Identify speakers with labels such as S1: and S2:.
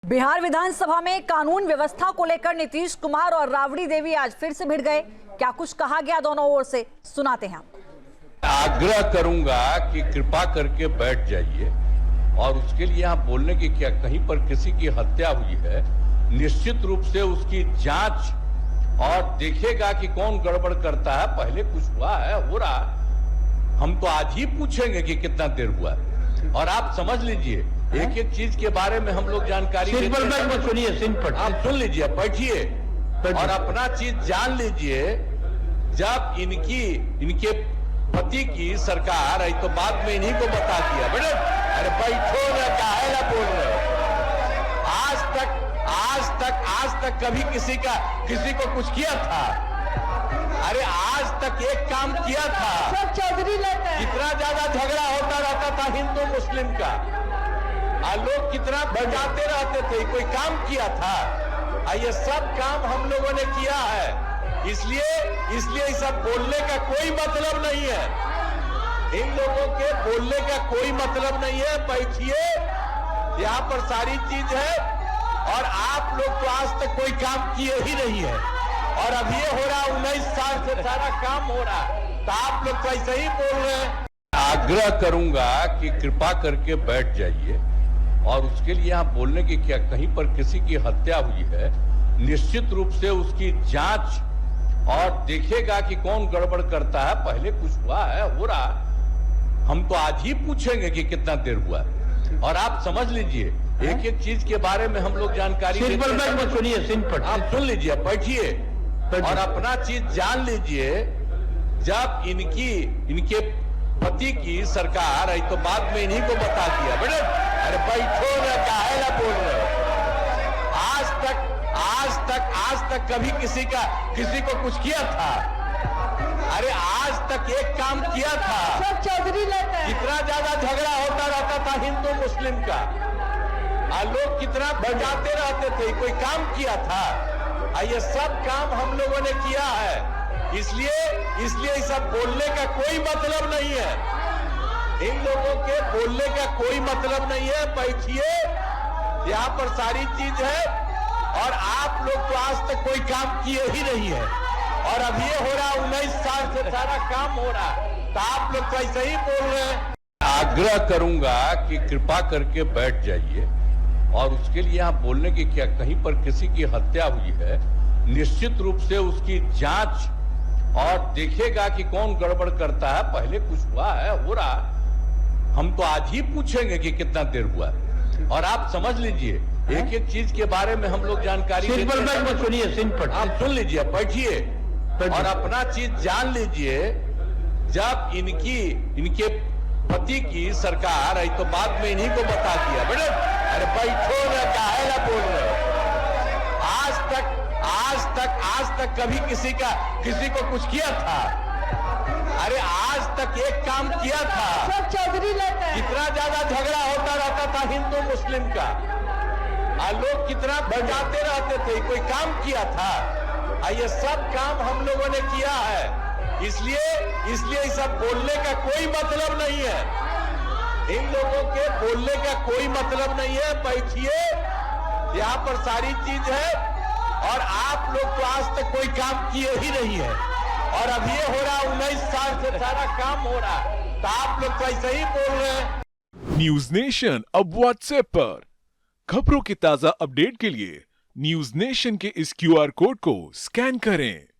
S1: बिहार विधानसभा में कानून व्यवस्था को लेकर नीतीश कुमार और राबड़ी देवी आज फिर से भिड़ गए। क्या कुछ कहा गया दोनों ओर से, सुनाते हैं।
S2: आग्रह करूंगा कि कृपा करके बैठ जाइए और उसके लिए यहाँ बोलने की क्या, कहीं पर किसी की हत्या हुई है, निश्चित रूप से उसकी जांच और देखेगा कि कौन गड़बड़ करता है। पहले कुछ हुआ है, हो रहा, हम तो आज ही पूछेंगे कि कितना देर हुआ है। और आप समझ लीजिए, एक एक चीज के बारे में हम लोग जानकारी
S3: सुनिए,
S2: आप सुन लीजिए, बैठिए और अपना चीज जान लीजिए। जब इनके पति की सरकार आई तो बाद में इन्हीं को बता दिया, बेटे अरे बैठो ना, काहे ना बोल रहे हो। आज तक कभी किसी को कुछ किया था? अरे आज तक एक काम किया था?
S3: सब चौधरी लेते हैं।
S2: कितना ज्यादा झगड़ा होता रहता था हिंदू मुस्लिम का, लोग कितना बजाते रहते थे, कोई काम किया था? ये सब काम हम लोगों ने किया है। इसलिए सब बोलने का कोई मतलब नहीं है। इन लोगों के बोलने का कोई मतलब नहीं है। बैठिए, यहाँ पर सारी चीज है और आप लोग तो आज तक कोई काम किए ही नहीं है और अब ये हो रहा, 19 साल से सारा काम हो रहा, तो आप लोग तो ऐसे ही बोल रहे हैं। आग्रह करूंगा कि कृपा करके बैठ जाइए और उसके लिए यहाँ बोलने की क्या, कहीं पर किसी की हत्या हुई है, निश्चित रूप से उसकी जांच और देखेगा कि कौन गड़बड़ करता है। पहले कुछ हुआ है, हो रहा, हम तो आज ही पूछेंगे कि कितना देर हुआ है। और आप समझ लीजिए, एक एक चीज के बारे में हम लोग जानकारी
S3: सुनिए,
S2: आप सुन लीजिए, बैठिए और अपना चीज जान लीजिए। जब इनके पति की सरकार आई तो बाद में इन्हीं को बता दिया, बेटे अरे बैठो ना, काहे ना बोल रहे हो। आज तक कभी किसी को कुछ किया था? अरे आज तक एक काम किया था?
S3: सब चौधरी लेते हैं।
S2: कितना ज्यादा झगड़ा होता रहता था हिंदू मुस्लिम का, लोग कितना बजाते रहते थे, कोई काम किया था? ये सब काम हम लोगों ने किया है। इसलिए सब बोलने का कोई मतलब नहीं है। इन लोगों के बोलने का कोई मतलब नहीं है। बैठिए, यहाँ पर सारी चीज है और आप लोग तो आज तक कोई काम किए ही नहीं है और अब ये हो रहा, 19 साल से सारा काम हो रहा, तो आप लोग तो ऐसे ही बोल रहे हैं। आग्रह करूंगा कि कृपा करके बैठ जाइए और उसके लिए यहाँ बोलने की क्या, कहीं पर किसी की हत्या हुई है, निश्चित रूप से उसकी जांच और देखेगा कि कौन गड़बड़ करता है। पहले कुछ हुआ है, हो रहा, हम तो आज ही पूछेंगे कि कितना देर हुआ है। और आप समझ लीजिए, एक एक चीज के बारे में हम लोग जानकारी
S3: सुनिए,
S2: आप सुन लीजिए, बैठिए और अपना चीज जान लीजिए। जब इनके पति की सरकार आई तो बाद में इन्हीं को बता दिया, बेटे अरे बैठो ना, काहे ना बोल रहे हो। आज तक कभी किसी को कुछ किया था? अरे आज तक एक काम किया था?
S3: सब चौधरी लेते हैं।
S2: कितना ज्यादा झगड़ा होता रहता था हिंदू मुस्लिम का, लोग कितना बजाते रहते थे, कोई काम किया था? ये सब काम हम लोगों ने किया है। इसलिए सब बोलने का कोई मतलब नहीं है। इन लोगों के बोलने का कोई मतलब नहीं है। बैठिए, यहाँ पर सारी चीज है और आप लोग तो आज तक कोई काम किए ही नहीं है और अब ये हो रहा, 19 साल से सारा काम हो रहा, तो आप लोग तो ऐसे ही बोल रहे हैं।
S4: न्यूज नेशन अब व्हाट्सएप पर खबरों की ताजा अपडेट के लिए न्यूज नेशन के इस QR कोड को स्कैन करें।